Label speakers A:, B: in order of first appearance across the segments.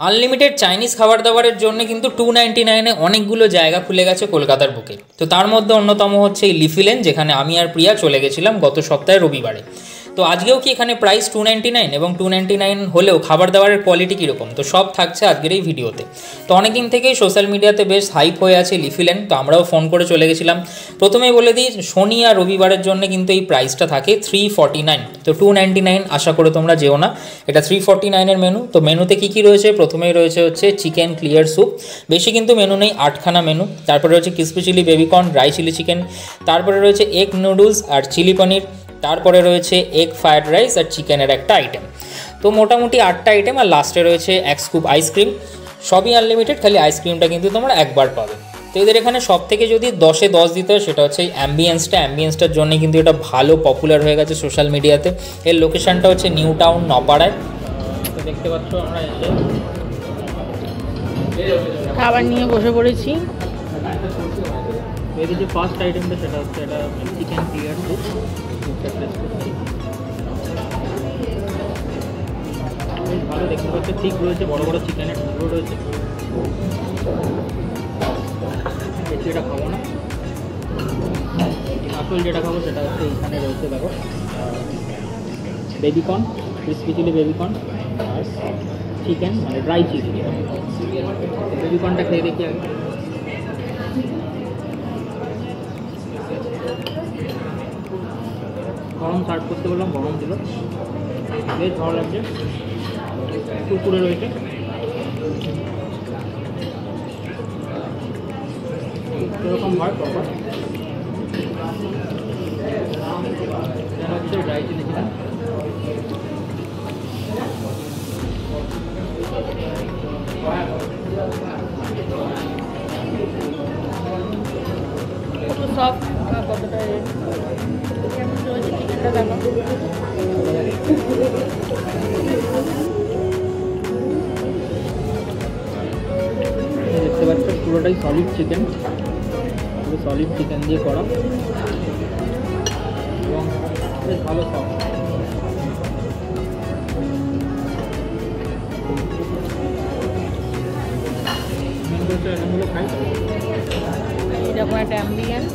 A: Unlimited Chinese খাবার দাবারের জন্য কিন্তু 299-এ অনেকগুলো জায়গা খুলে গেছে কলকাতার বুকে। তো তার মধ্যে অন্যতম হচ্ছে এই লিফি লেন, যেখানে আমি আর প্রিয়া চলে গেছিলাম গত সপ্তাহে রবিবারে। তো আজকেও কি এখানে প্রাইস 299, এবং 299 হলেও খাবার দাবারের কোয়ালিটি কীরকম, তো সব থাকছে আজকের এই ভিডিওতে। তো অনেকদিন থেকেই সোশ্যাল মিডিয়াতে বেশ হাইপ হয়ে আছে লিফি লেন, তো আমরাও ফোন করে চলে গেছিলাম। প্রথমেই বলে দিই, শনি আর রবিবারের জন্য কিন্তু এই প্রাইসটা থাকে 349, তো 299 আশা করে তোমরা যেও না, এটা 349-এর মেনু। তো মেনুতে কী কী রয়েছে, প্রথমেই রয়েছে হচ্ছে চিকেন ক্লিয়ার স্যুপ, বেশি কিন্তু মেনু নেই, 8খানা মেনু। তারপরে রয়েছে crispy chilli baby corn, dry chilli chicken, তারপরে রয়েছে এগ নুডলস আর চিলি পনির, তারপরে রয়েছে এগ ফ্রায়েড রাইস আর চিকেনের একটা আইটেম। তো মোটামুটি 8টা আইটেম, আর লাস্টে রয়েছে এক স্কুপ আইসক্রিম। সবই আনলিমিটেড, খালি আইসক্রিমটা কিন্তু তোমরা একবার পাবে। তো এদের এখানে সব থেকে যদি 10-এ 10 দিতে হয় সেটা হচ্ছে এই অ্যাম্বিয়েন্সটার জন্য কিন্তু এটা ভালো পপুলার হয়ে গেছে সোশ্যাল মিডিয়াতে। এর লোকেশানটা হচ্ছে নিউ টাউন নপাড়ায়। তো দেখতে পাচ্ছ আমরা
B: খাবার নিয়ে বসে পড়েছি।
A: এর যে ফার্স্ট আইটেমটা সেটা হচ্ছে এটা চিকেন ক্লিয়ার স্যুপ। ভালো দেখতে পাচ্ছ, ঠিক রয়েছে, বড় বড় চিকেনের টুকরো রয়েছে। এটা খাবো না, আসল যেটা খাবো সেটা হচ্ছে এইখানে রয়েছে, দেখো বেবিকর্ন, ক্রিসপি চিলি বেবিকর্ন আর চিকেন, মানে ড্রাই চিকেন। বেবিকর্নটা খেয়ে দেখি আগে। গরম সার্ভ করতে বললাম, গরম দিল, বেশ ভালো লাগছে, কুরকুরে রয়েছে। এরকম হয় প্রপার হচ্ছে ড্রাই চিলি চিকেন।
B: সফট কতটা চিকেনটা দেখো,
A: দেখতে পাচ্ছ পুরোটাই সলিড চিকেন, পুরো সলিড চিকেন দিয়ে করা এবং বেশ ভালো সফট। মেন কোর্সের আইটেমগুলো খাই,
B: এইরকম একটা অ্যাম্বিয়েন্স।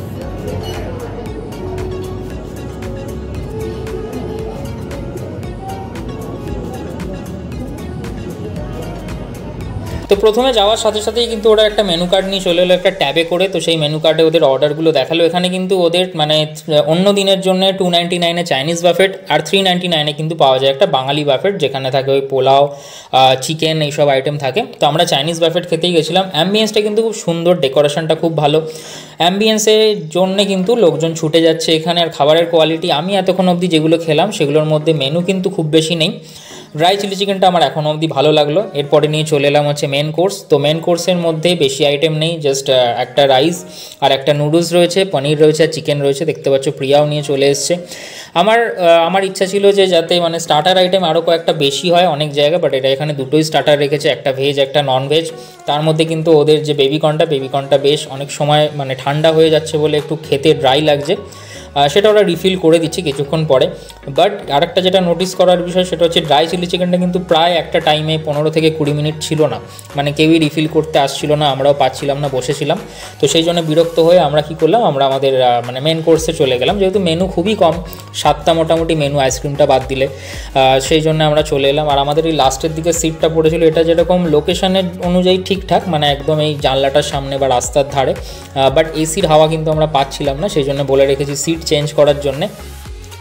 A: তো প্রথমে যাওয়ার সাথে সাথেই কিন্তু ওরা একটা মেনু কার্ড নিয়ে চলে এলো একটা ট্যাবে করে। তো সেই মেনু কার্ডে ওদের অর্ডারগুলো দেখালো। এখানে কিন্তু ওদের মানে অন্য দিনের জন্য 299-এ চাইনিজ বাফেট, আর 399-এ কিন্তু পাওয়া যায় একটা বাঙালি বাফেট, যেখানে থাকে ওই পোলাও, চিকেন, এইসব আইটেম থাকে। তো আমরা চাইনিজ বাফেট খেতেই গেছিলাম। অ্যাম্বিয়েন্সটা কিন্তু খুব সুন্দর, ডেকোরেশনটা খুব ভালো, অ্যাম্বিয়েন্সের জন্য কিন্তু লোকজন ছুটে যাচ্ছে এখানে। আর খাবারের কোয়ালিটি আমি এতক্ষণ অবধি যেগুলো খেলাম সেগুলোর মধ্যে মেনু কিন্তু খুব বেশি নেই। ড্রাই চিলি চিকেনটা আমার এখনও অবধি ভালো লাগলো। এরপরে নিয়ে চলে এলাম হচ্ছে মেন কোর্স। তো মেন কোর্সের মধ্যে বেশি আইটেম নেই, জাস্ট একটা রাইস আর একটা নুডলস রয়েছে, পনির রয়েছে আর চিকেন রয়েছে। দেখতে পাচ্ছ প্রিয়াও নিয়ে চলে এসছে। আমার ইচ্ছা ছিল যে যাতে মানে স্টার্টার আইটেম আরও কয়েকটা বেশি হয় অনেক জায়গা, বাট এটা এখানে দুটোই স্টার্টার রেখেছে, একটা ভেজ একটা নন ভেজ। তার মধ্যে কিন্তু ওদের যে বেবিকর্নটা বেশ অনেক সময় মানে ঠান্ডা হয়ে যাচ্ছে বলে একটু খেতে ড্রাই লাগছে, সেটা ওরা রিফিল করে দিচ্ছে কিছুক্ষণ পরে। বাট আরেকটা যেটা নোটিস করার বিষয় সেটা হচ্ছে ড্রাই চিলি চিকেনটা কিন্তু প্রায় একটা টাইমে 15 থেকে 20 মিনিট ছিল না, মানে কেউই রিফিল করতে আসছিল না, আমরাও পাচ্ছিলাম না, বসেছিলাম। তো সেই জন্য বিরক্ত হয়ে আমরা কী করলাম, আমরা আমাদের মানে মেন কোর্সে চলে গেলাম, যেহেতু মেনু খুবই কম, 7টা মোটামুটি মেনু আইসক্রিমটা বাদ দিলে, সেই জন্য আমরা চলে এলাম। আর আমাদের এই লাস্টের দিকে সিটটা পড়েছিল, এটা যেরকম লোকেশনের অনুযায়ী ঠিকঠাক, মানে একদম এই জানলাটার সামনে বা রাস্তার ধারে, বাট এসির হাওয়া কিন্তু আমরা পাচ্ছিলাম না, সেই জন্য বলে রেখেছি সিট চেঞ্জ করার জন্যে।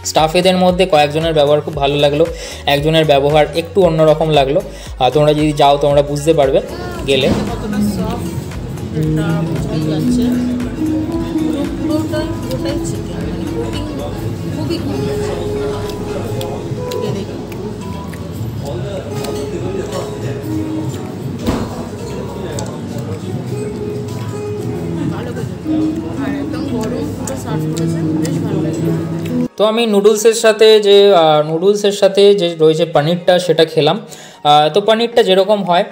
A: স্টাফেদের মধ্যে কয়েকজনের ব্যবহার খুব ভালো লাগলো, একজনের ব্যবহার একটু অন্যরকম লাগলো। তোমরা যদি যাও তোমরা বুঝতে পারবে গেলে। তো আমি নুডলসের সাথে যে রয়েছে পনিরটা সেটা খেলাম। তো পনিরটা যেরকম হয়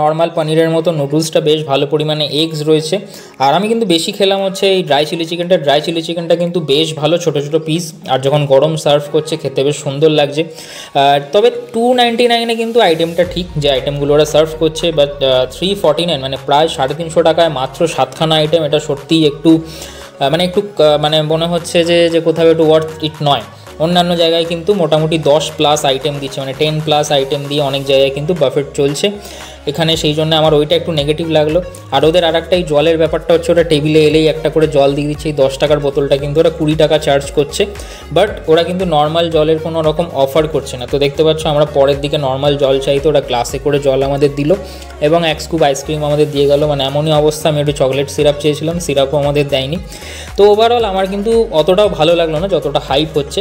A: নর্মাল পনিরের মতো নুডলসটা বেশ ভালো পরিমাণে এগস রয়েছে। আর আমি কিন্তু বেশি খেলাম হচ্ছে এই ড্রাই চিলি চিকেনটা কিন্তু বেশ ভালো, ছোটো ছোটো পিস, আর যখন গরম সার্ভ করছে খেতে বেশ সুন্দর লাগছে। তবে 299 কিন্তু আইটেমটা ঠিক, যে আইটেমগুলো ওরা সার্ভ করছে, বাট 349 মানে প্রায় 350 টাকায় মাত্র 7খানা আইটেম, এটা সত্যিই একটু মানে মনে হচ্ছে যে কোথাও একটু ওয়ার্থ ইট নয়। অন্যান্য জায়গায় কিন্তু মোটামুটি 10+ আইটেম দিচ্ছে, মানে 10+ আইটেম দিয়ে অনেক জায়গায় কিন্তু বাফেট চলছে এখানে, সেই জন্য আমার ওইটা একটু নেগেটিভ লাগলো। আর ওদের আর একটা এই জলের ব্যাপারটা হচ্ছে, ওরা টেবিলে এলেই একটা করে জল দিয়ে দিচ্ছে, এই 10 টাকার বোতলটা কিন্তু ওরা 20 টাকা চার্জ করছে, বাট ওরা কিন্তু নর্মাল জলের কোনো রকম অফার করছে না। তো দেখতে পাচ্ছ আমরা পরের দিকে নর্মাল জল চাইতে ওরা গ্লাসে করে জল আমাদের দিল এবং 1 স্কুপ আইসক্রিম আমাদের দিয়ে গেল, মানে এমনই অবস্থা। আমি একটু চকলেট সিরাপ চেয়েছিলাম, সিরাপও আমাদের দেয়নি। তো ওভারঅল আমার কিন্তু অতটাও ভালো লাগলো না যতটা হাইপ হচ্ছে।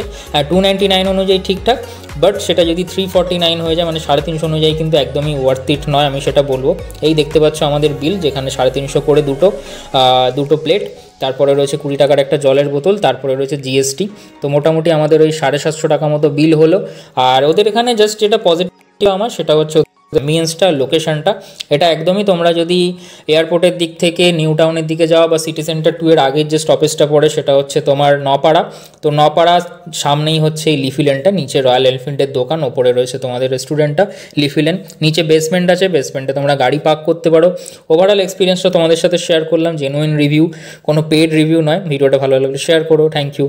A: 299 অনুযায়ী ঠিকঠাক, বাট সেটা যদি 349 হয়ে যায় মানে 350 অনুযায়ী কিন্তু একদমই ওয়ার্থ ইট নয়, আমি সেটা বলবো। এই দেখতে পাচ্ছ আমাদের বিল, যেখানে 350 করে দুটো প্লেট, তারপরে রয়েছে 20 টাকার একটা জলের বোতল, তারপরে রয়েছে জিএসটি। তো মোটামুটি আমাদের ওই 750 টাকা মতো বিল হলো। আর ওদের এখানে জাস্ট যেটা পজিটিভ আমার সেটা হচ্ছে মিন্সটা, লোকেশনটা, এটা একদমই তোমরা যদি এয়ারপোর্টের দিক থেকে নিউ টাউনের দিকে যাও বা সিটি সেন্টার 2 এর আগের যে স্টপেজটা পড়ে সেটা হচ্ছে তোমার নপাড়া। তো নপাড়া সামনেই হচ্ছে এই লিফি লেনটা, নিচে রয়্যাল এনফিল্ডের দোকান, ওপরে রয়েছে তোমাদের রেস্টুরেন্টটা লিফি লেন, নিচে বেসমেন্ট আছে, বেসমেন্টে তোমরা গাড়ি পার্ক করতে পারো। ওভারঅল এক্সপিরিয়েন্সটা তোমাদের সাথে শেয়ার করলাম, জেনুইন রিভিউ, কোনো পেড রিভিউ নয়। ভিডিওটা ভালো লাগলে শেয়ার করো, থ্যাংক ইউ।